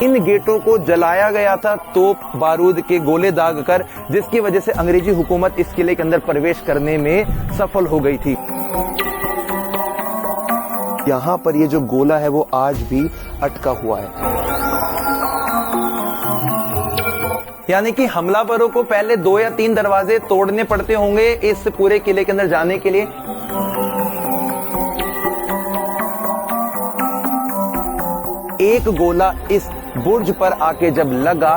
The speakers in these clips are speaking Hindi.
इन गेटों को जलाया गया था तोप बारूद के गोले दागकर, जिसकी वजह से अंग्रेजी हुकूमत इस किले के अंदर प्रवेश करने में सफल हो गई थी। यहाँ पर ये जो गोला है वो आज भी अटका हुआ है, यानी कि हमलावरों को पहले 2 या 3 दरवाजे तोड़ने पड़ते होंगे इस पूरे किले के अंदर जाने के लिए। एक गोला इस बुर्ज पर आके जब लगा,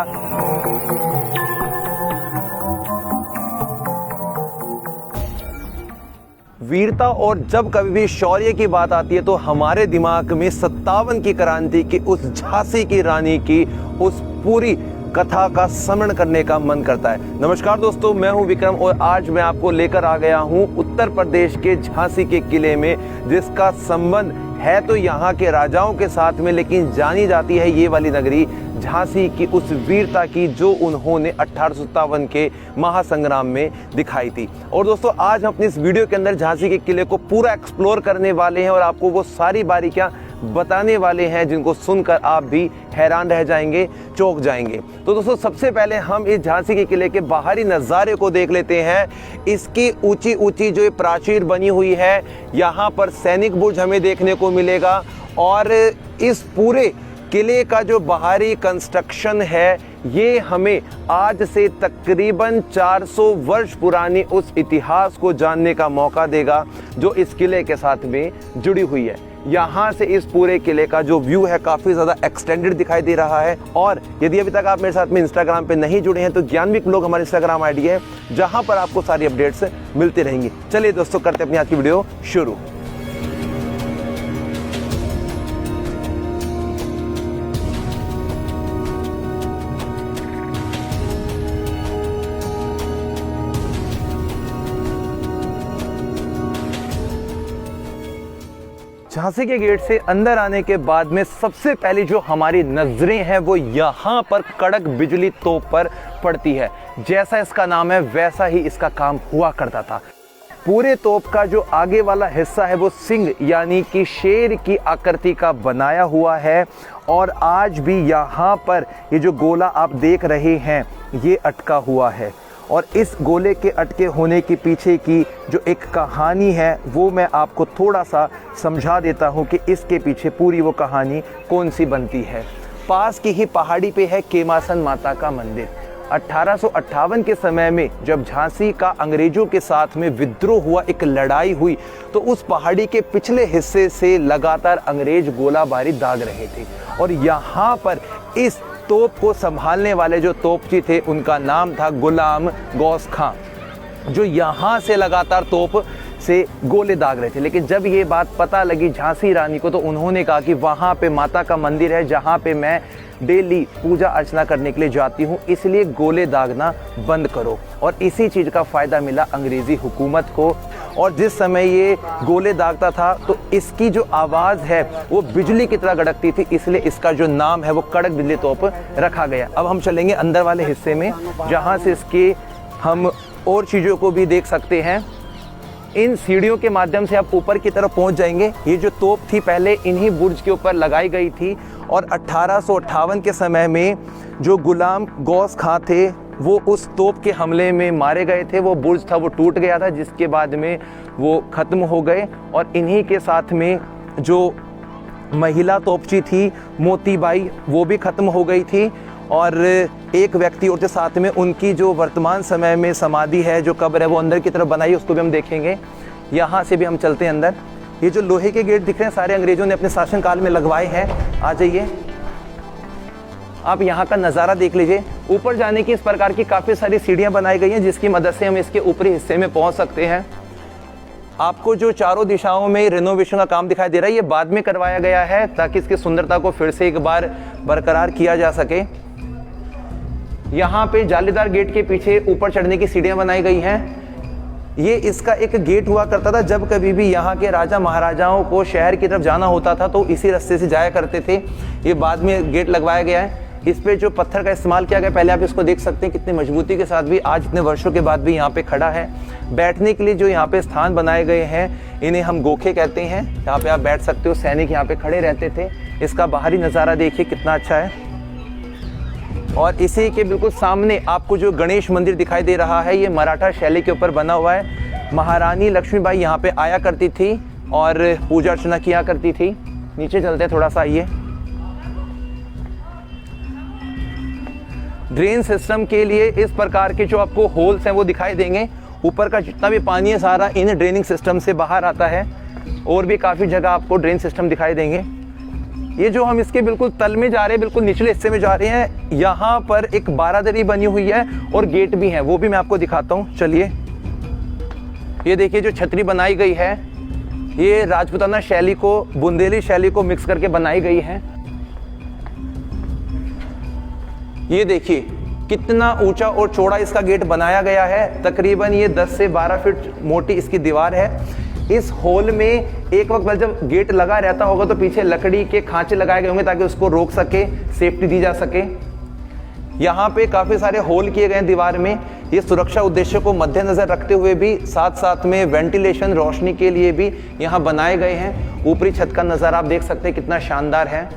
वीरता और जब कभी भी शौर्य की बात आती है तो हमारे दिमाग में 57 की क्रांति की, उस झांसी की रानी की उस पूरी कथा का स्मरण करने का मन करता है। नमस्कार दोस्तों, मैं हूं विक्रम और आज मैं आपको लेकर आ गया हूं उत्तर प्रदेश के झांसी के किले में, जिसका संबंध है तो यहाँ के राजाओं के साथ में, लेकिन जानी जाती है ये वाली नगरी झांसी की उस वीरता की जो उन्होंने 1857 के महासंग्राम में दिखाई थी। और दोस्तों, आज हम अपनी इस वीडियो के अंदर झांसी के किले को पूरा एक्सप्लोर करने वाले हैं और आपको वो सारी बारीकियां बताने वाले हैं जिनको सुनकर आप भी हैरान रह जाएंगे, चौंक जाएंगे। तो दोस्तों, सबसे पहले हम इस झांसी के किले के बाहरी नज़ारे को देख लेते हैं। इसकी ऊंची ऊंची जो प्राचीर बनी हुई है, यहाँ पर सैनिक बुर्ज हमें देखने को मिलेगा और इस पूरे किले का जो बाहरी कंस्ट्रक्शन है ये हमें आज से तकरीबन 400 वर्ष पुरानी उस इतिहास को जानने का मौका देगा जो इस किले के साथ में जुड़ी हुई है। यहाँ से इस पूरे किले का जो व्यू है काफ़ी ज़्यादा एक्सटेंडेड दिखाई दे रहा है। और यदि अभी तक आप मेरे साथ में इंस्टाग्राम पे नहीं जुड़े हैं तो ज्ञानविक ब्लॉग हमारी इंस्टाग्राम आईडी है, जहाँ पर आपको सारी अपडेट्स मिलती रहेंगी। चलिए दोस्तों, करते हैं अपनी आज की वीडियो शुरू। झांसी के गेट से अंदर आने के बाद में सबसे पहले जो हमारी नजरें हैं वो यहाँ पर कड़क बिजली तोप पर पड़ती है। जैसा इसका नाम है वैसा ही इसका काम हुआ करता था। पूरे तोप का जो आगे वाला हिस्सा है वो सिंह यानी कि शेर की आकृति का बनाया हुआ है और आज भी यहाँ पर ये जो गोला आप देख रहे हैं ये अटका हुआ है। और इस गोले के अटके होने के पीछे की जो एक कहानी है वो मैं आपको थोड़ा सा समझा देता हूँ कि इसके पीछे पूरी वो कहानी कौन सी बनती है। पास की ही पहाड़ी पे है केमासन माता का मंदिर। 1858 के समय में जब झांसी का अंग्रेजों के साथ में विद्रोह हुआ, एक लड़ाई हुई, तो उस पहाड़ी के पिछले हिस्से से लगातार अंग्रेज गोलाबारी दाग रहे थे और यहाँ पर इस तोप को संभालने वाले जो तोपची थे उनका नाम था गुलाम गौस खां, जो यहाँ से लगातार तोप से गोले दाग रहे थे। लेकिन जब ये बात पता लगी झांसी रानी को तो उन्होंने कहा कि वहाँ पे माता का मंदिर है जहाँ पे मैं डेली पूजा अर्चना करने के लिए जाती हूँ, इसलिए गोले दागना बंद करो। और इसी चीज़ का फ़ायदा मिला अंग्रेज़ी हुकूमत को। और जिस समय ये गोले दागता था तो इसकी जो आवाज़ है वो बिजली की तरह गड़कती थी, इसलिए इसका जो नाम है वो कड़क बिजली तोप रखा गया। अब हम चलेंगे अंदर वाले हिस्से में जहाँ से इसके हम और चीज़ों को भी देख सकते हैं। इन सीढ़ियों के माध्यम से आप ऊपर की तरफ पहुंच जाएंगे। ये जो तोप थी पहले इन्हीं बुर्ज के ऊपर लगाई गई थी और 1858 के समय में जो गुलाम गौस खां थे वो उस तोप के हमले में मारे गए थे। वो बुर्ज था वो टूट गया था, जिसके बाद में वो ख़त्म हो गए। और इन्हीं के साथ में जो महिला तोपची थी मोतीबाई वो भी ख़त्म हो गई थी और एक व्यक्ति और के साथ में उनकी जो वर्तमान समय में समाधि है, जो कब्र है वो अंदर की तरफ बनाई, उसको भी हम देखेंगे। यहाँ से भी हम चलते हैं अंदर। ये जो लोहे के गेट दिख रहे हैं सारे अंग्रेजों ने अपने शासनकाल में लगवाए हैं। आ जाइए, आप यहाँ का नज़ारा देख लीजिए। ऊपर जाने की इस प्रकार की काफ़ी सारी सीढ़ियाँ बनाई गई हैं जिसकी मदद से हम इसके ऊपरी हिस्से में पहुँच सकते हैं। आपको जो चारों दिशाओं में रिनोवेशन का काम दिखाई दे रहा है ये बाद में करवाया गया है ताकि इसकी सुंदरता को फिर से एक बार बरकरार किया जा सके। यहाँ पे जालीदार गेट के पीछे ऊपर चढ़ने की सीढ़ियाँ बनाई गई हैं। ये इसका एक गेट हुआ करता था, जब कभी भी यहाँ के राजा महाराजाओं को शहर की तरफ जाना होता था तो इसी रास्ते से जाया करते थे। ये बाद में गेट लगवाया गया है। इस पे जो पत्थर का इस्तेमाल किया गया, पहले आप इसको देख सकते हैं कितनी मजबूती के साथ भी आज इतने वर्षों के बाद भी यहाँ पे खड़ा है। बैठने के लिए जो यहाँ पे स्थान बनाए गए हैं इन्हें हम गोखे कहते हैं। यहाँ पे आप बैठ सकते हो, सैनिक यहाँ पे खड़े रहते थे। इसका बाहरी नज़ारा देखिए कितना अच्छा है। और इसी के बिल्कुल सामने आपको जो गणेश मंदिर दिखाई दे रहा है, ये मराठा शैली के ऊपर बना हुआ है। महारानी लक्ष्मीबाई यहाँ पे आया करती थी और पूजा अर्चना किया करती थी। नीचे चलते थोड़ा सा, आइए। ड्रेन सिस्टम के लिए इस प्रकार के जो आपको होल्स हैं वो दिखाई देंगे। ऊपर का जितना भी पानी है सारा इन ड्रेनिंग सिस्टम से बाहर आता है। और भी काफ़ी जगह आपको ड्रेन सिस्टम दिखाई देंगे। ये जो हम इसके बिल्कुल तल में जा रहे हैं, बिल्कुल निचले हिस्से में जा रहे हैं, यहाँ पर एक बारादरी बनी हुई है और गेट भी है, वो भी मैं आपको दिखाता हूँ। चलिए, ये देखिए जो छतरी बनाई गई है, ये राजपूताना शैली को, बुंदेली शैली को मिक्स करके बनाई गई है। ये देखिए कितना ऊंचा और चौड़ा इसका गेट बनाया गया है। तकरीबन ये 10 से 12 फीट मोटी इसकी दीवार है। इस हॉल में एक वक्त जब गेट लगा रहता होगा तो पीछे लकड़ी के खांचे लगाए गए होंगे ताकि उसको रोक सके, सेफ्टी दी जा सके। यहाँ पे काफ़ी सारे होल किए गए हैं दीवार में। ये सुरक्षा उद्देश्य को मद्देनजर रखते हुए भी साथ साथ में वेंटिलेशन, रोशनी के लिए भी यहाँ बनाए गए हैं। ऊपरी छत का नज़ारा आप देख सकते हैं कितना शानदार है।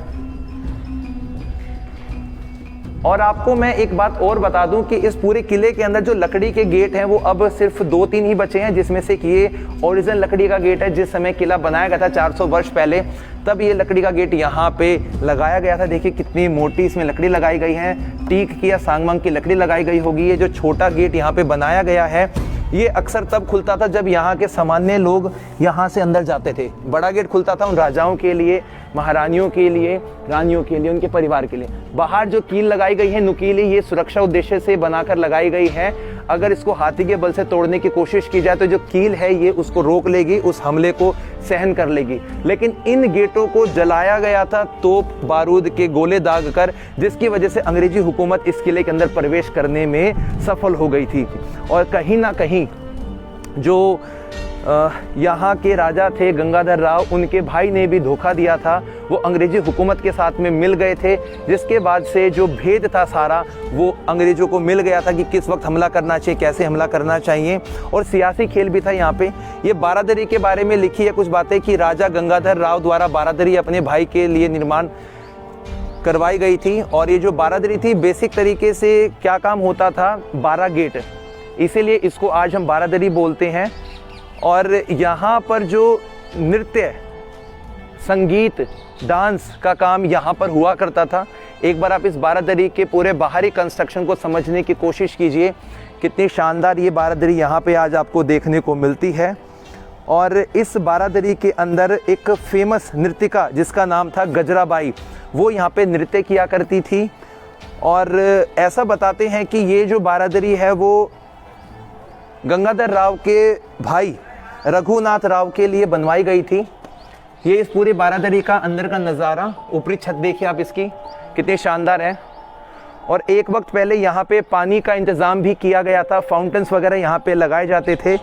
और आपको मैं एक बात और बता दूं कि इस पूरे किले के अंदर जो लकड़ी के गेट हैं वो अब सिर्फ 2-3 ही बचे हैं, जिसमें से कि ये ओरिजिनल लकड़ी का गेट है। जिस समय किला बनाया गया था 400 वर्ष पहले, तब ये लकड़ी का गेट यहाँ पे लगाया गया था। देखिए कितनी मोटी इसमें लकड़ी लगाई गई है, टीक की या सांगमांग की लकड़ी लगाई गई होगी। ये जो छोटा गेट यहाँ पे बनाया गया है, ये अक्सर तब खुलता था जब यहाँ के सामान्य लोग यहाँ से अंदर जाते थे। बड़ा गेट खुलता था उन राजाओं के लिए, महारानियों के लिए, रानियों के लिए, उनके परिवार के लिए। बाहर जो कील लगाई गई है नुकीली, ये सुरक्षा उद्देश्य से बनाकर लगाई गई है। अगर इसको हाथी के बल से तोड़ने की कोशिश की जाए तो जो कील है ये उसको रोक लेगी, उस हमले को सहन कर लेगी। लेकिन इन गेटों को जलाया गया था तोप बारूद के गोले दाग कर, जिसकी वजह से अंग्रेजी हुकूमत इस किले के अंदर प्रवेश करने में सफल हो गई थी। और कहीं ना कहीं जो यहाँ के राजा थे गंगाधर राव, उनके भाई ने भी धोखा दिया था। वो अंग्रेजी हुकूमत के साथ में मिल गए थे, जिसके बाद से जो भेद था सारा वो अंग्रेजों को मिल गया था कि किस वक्त हमला करना चाहिए, कैसे हमला करना चाहिए। और सियासी खेल भी था यहाँ पे। ये बारादरी के बारे में लिखी है कुछ बातें कि राजा गंगाधर राव द्वारा बारादरी अपने भाई के लिए निर्माण करवाई गई थी। और ये जो बारादरी थी बेसिक तरीके से क्या काम होता था, 12 गेट, इसीलिए इसको आज हम बारादरी बोलते हैं। और यहाँ पर जो नृत्य, संगीत, डांस का काम यहाँ पर हुआ करता था। एक बार आप इस बारादरी के पूरे बाहरी कंस्ट्रक्शन को समझने की कोशिश कीजिए, कितनी शानदार ये बारादरी यहाँ पे आज आपको देखने को मिलती है। और इस बारादरी के अंदर एक फेमस नृत्यिका जिसका नाम था गजराबाई, वो यहाँ पे नृत्य किया करती थी। और ऐसा बताते हैं कि ये जो बारादरी है वो गंगाधर राव के भाई रघुनाथ राव के लिए बनवाई गई थी। ये इस पूरी बारादरी का अंदर का नज़ारा, ऊपरी छत देखिए आप इसकी कितनी शानदार है। और एक वक्त पहले यहाँ पे पानी का इंतज़ाम भी किया गया था, फाउंटेन्स वगैरह यहाँ पे लगाए जाते थे,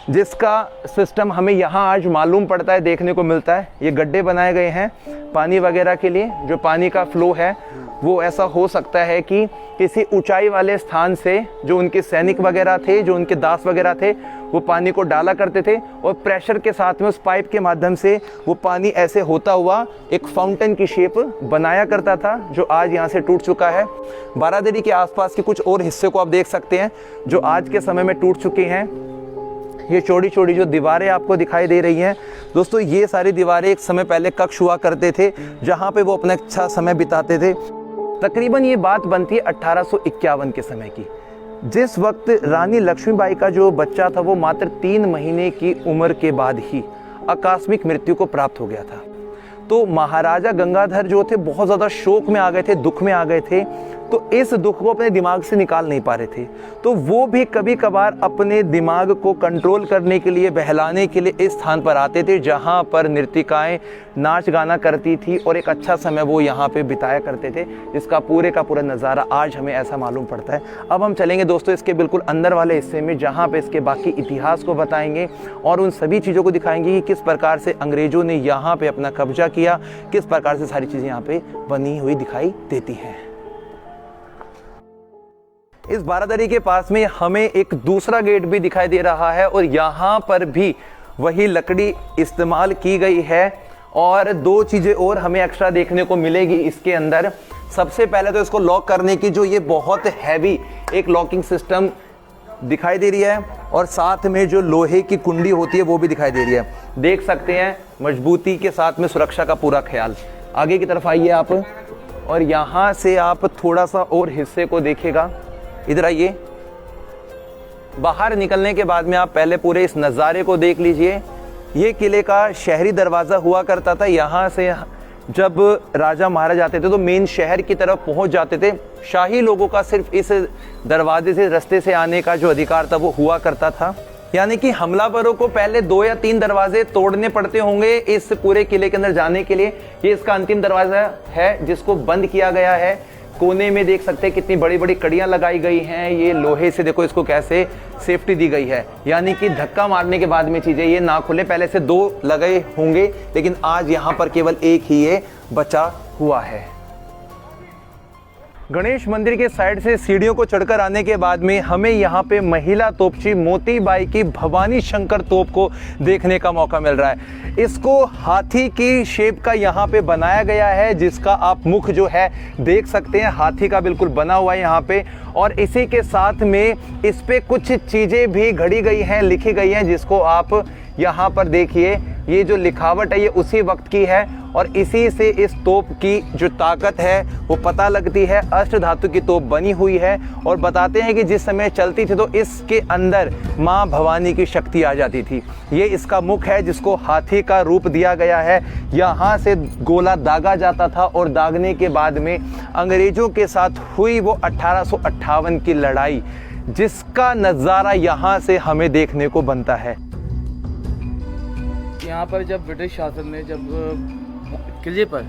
जिसका सिस्टम हमें यहाँ आज मालूम पड़ता है, देखने को मिलता है। ये गड्ढे बनाए गए हैं पानी वगैरह के लिए। जो पानी का फ्लो है वो ऐसा हो सकता है कि किसी ऊंचाई वाले स्थान से जो उनके सैनिक वगैरह थे, जो उनके दास वगैरह थे, वो पानी को डाला करते थे और प्रेशर के साथ में उस पाइप के माध्यम से वो पानी ऐसे होता हुआ एक फाउंटेन की शेप बनाया करता था, जो आज यहाँ से टूट चुका है। बारादरी के आसपास के कुछ और हिस्से को आप देख सकते हैं जो आज के समय में टूट चुके हैं। ये चौड़ी चौड़ी जो दीवारें आपको दिखाई दे रही हैं दोस्तों, ये सारी दीवारें एक समय पहले कक्ष हुआ करते थे जहाँ पे वो अपना अच्छा समय बिताते थे। तकरीबन ये बात बनती है 1851 के समय की, जिस वक्त रानी लक्ष्मीबाई का जो बच्चा था वो मात्र 3 महीने की उम्र के बाद ही आकस्मिक मृत्यु को प्राप्त हो गया था। तो महाराजा गंगाधर जो थे बहुत ज़्यादा शोक में आ गए थे, दुख में आ गए थे। तो इस दुख को अपने दिमाग से निकाल नहीं पा रहे थे। तो वो भी कभी कभार अपने दिमाग को कंट्रोल करने के लिए, बहलाने के लिए इस स्थान पर आते थे जहाँ पर नृत्यिकाएं नाच गाना करती थी और एक अच्छा समय वो यहाँ पे बिताया करते थे, जिसका पूरे का पूरा नज़ारा आज हमें ऐसा मालूम पड़ता है। अब हम चलेंगे दोस्तों इसके बिल्कुल अंदर वाले हिस्से में, जहाँ पे इसके बाकी इतिहास को बताएंगे और उन सभी चीज़ों को दिखाएंगे कि किस प्रकार से अंग्रेज़ों ने यहाँ पे अपना कब्जा किया, किस प्रकार से सारी चीज़ें यहाँ पे बनी हुई दिखाई देती हैं। इस बारादरी के पास में हमें एक दूसरा गेट भी दिखाई दे रहा है और यहाँ पर भी वही लकड़ी इस्तेमाल की गई है। और 2 चीज़ें और हमें एक्स्ट्रा देखने को मिलेगी इसके अंदर। सबसे पहले तो इसको लॉक करने की जो ये बहुत हैवी एक लॉकिंग सिस्टम दिखाई दे रही है और साथ में जो लोहे की कुंडी होती है वो भी दिखाई दे रही है। देख सकते हैं मजबूती के साथ में सुरक्षा का पूरा ख्याल। आगे की तरफ आइए आप और यहाँ से आप थोड़ा सा और हिस्से को देखिएगा। इधर आइए। बाहर निकलने के बाद में आप पहले पूरे इस नज़ारे को देख लीजिए। ये किले का शहरी दरवाज़ा हुआ करता था। यहाँ से जब राजा महाराजा आते थे तो मेन शहर की तरफ पहुँच जाते थे। शाही लोगों का सिर्फ इस दरवाजे से रास्ते से आने का जो अधिकार था वो हुआ करता था। यानी कि हमलावरों को पहले 2 या 3 दरवाजे तोड़ने पड़ते होंगे इस पूरे किले के अंदर जाने के लिए। ये इसका अंतिम दरवाज़ा है जिसको बंद किया गया है। कोने में देख सकते हैं कितनी बड़ी बड़ी कड़ियां लगाई गई हैं। ये लोहे से देखो इसको कैसे सेफ्टी दी गई है, यानी कि धक्का मारने के बाद में चीज़ें ये ना खुले। पहले से 2 लगे होंगे लेकिन आज यहाँ पर केवल एक ही ये बचा हुआ है। गणेश मंदिर के साइड से सीढ़ियों को चढ़कर आने के बाद में हमें यहाँ पे महिला तोपची मोतीबाई की भवानी शंकर तोप को देखने का मौका मिल रहा है। इसको हाथी की शेप का यहाँ पे बनाया गया है, जिसका आप मुख जो है देख सकते हैं हाथी का बिल्कुल बना हुआ है यहाँ पे। और इसी के साथ में इस पे कुछ चीज़ें भी घड़ी गई हैं, लिखी गई हैं, जिसको आप यहाँ पर देखिए। ये जो लिखावट है ये उसी वक्त की है और इसी से इस तोप की जो ताकत है वो पता लगती है। अष्ट धातु की तोप बनी हुई है और बताते हैं कि जिस समय चलती थी तो इसके अंदर माँ भवानी की शक्ति आ जाती थी। ये इसका मुख है जिसको हाथी का रूप दिया गया है। यहाँ से गोला दागा जाता था और दागने के बाद में अंग्रेजों के साथ हुई वो 1858 की लड़ाई, जिसका नज़ारा यहाँ से हमें देखने को बनता है। यहाँ पर जब ब्रिटिश शासन ने जब किले पर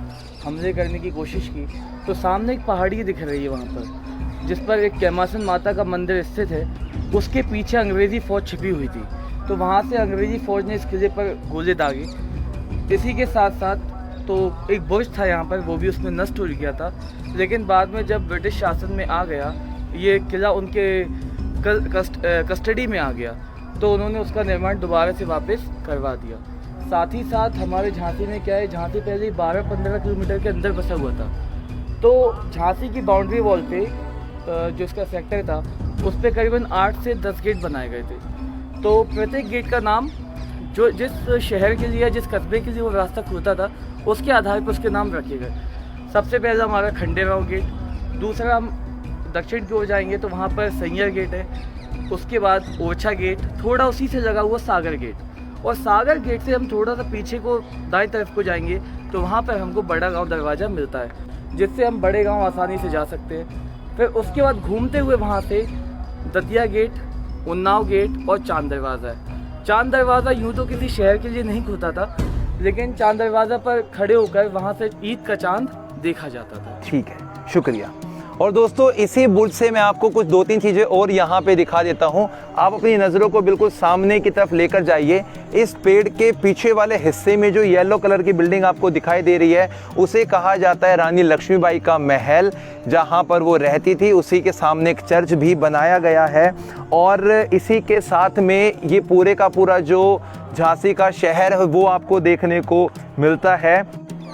हमले करने की कोशिश की तो सामने एक पहाड़ी दिख रही है वहाँ पर, जिस पर एक कैमासन माता का मंदिर स्थित है। उसके पीछे अंग्रेज़ी फ़ौज छिपी हुई थी, तो वहाँ से अंग्रेज़ी फ़ौज ने इस किले पर गोले दागे। इसी के साथ साथ तो एक बुर्ज था यहाँ पर, वो भी उसमें नष्ट हो गया था। लेकिन बाद में जब ब्रिटिश शासन में आ गया, ये किला उनके कस्टडी में आ गया, तो उन्होंने उसका निर्माण दोबारा से वापस करवा दिया। साथ ही साथ हमारे झांसी में क्या है, झांसी पहले 12-15 किलोमीटर के अंदर बसा हुआ था। तो झांसी की बाउंड्री वॉल पे जो इसका सेक्टर था उस पे करीबन 8 से 10 गेट बनाए गए थे। तो प्रत्येक गेट का नाम जो जिस शहर के लिए, जिस कस्बे के लिए वो रास्ता खुलता था, उसके आधार पर उसके नाम रखे गए। सबसे पहला हमारा खंडेराव गेट, दूसरा हम दक्षिण की ओर जाएंगे तो वहाँ पर सैयर गेट है, उसके बाद ओरछा गेट, थोड़ा उसी से लगा हुआ सागर गेट, और सागर गेट से हम थोड़ा सा पीछे को दाएं तरफ को जाएंगे तो वहाँ पर हमको बड़ा गांव दरवाज़ा मिलता है, जिससे हम बड़े गांव आसानी से जा सकते हैं। फिर उसके बाद घूमते हुए वहाँ से दतिया गेट, उन्नाव गेट और चांद दरवाज़ा है। चांद दरवाज़ा यूँ तो किसी शहर के लिए नहीं खुलता था, लेकिन चांद दरवाज़ा पर खड़े होकर वहाँ से ईद का चांद देखा जाता था। ठीक है, शुक्रिया। और दोस्तों इसी बुर्ज से मैं आपको कुछ 2-3 चीज़ें और यहाँ पे दिखा देता हूँ। आप अपनी नज़रों को बिल्कुल सामने की तरफ लेकर जाइए। इस पेड़ के पीछे वाले हिस्से में जो येलो कलर की बिल्डिंग आपको दिखाई दे रही है उसे कहा जाता है रानी लक्ष्मीबाई का महल, जहाँ पर वो रहती थी। उसी के सामने एक चर्च भी बनाया गया है और इसी के साथ में ये पूरे का पूरा जो झांसी का शहर है वो आपको देखने को मिलता है।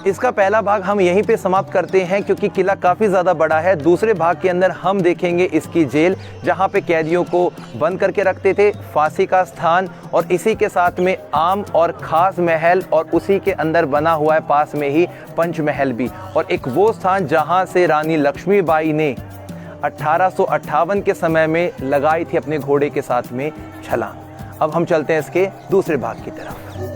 इसका पहला भाग हम यहीं पे समाप्त करते हैं क्योंकि किला काफ़ी ज़्यादा बड़ा है। दूसरे भाग के अंदर हम देखेंगे इसकी जेल, जहाँ पे कैदियों को बंद करके रखते थे, फांसी का स्थान, और इसी के साथ में आम और ख़ास महल, और उसी के अंदर बना हुआ है पास में ही पंचमहल भी, और एक वो स्थान जहाँ से रानी लक्ष्मीबाई ने 1858 के समय में लगाई थी अपने घोड़े के साथ में छलांग। अब हम चलते हैं इसके दूसरे भाग की तरफ।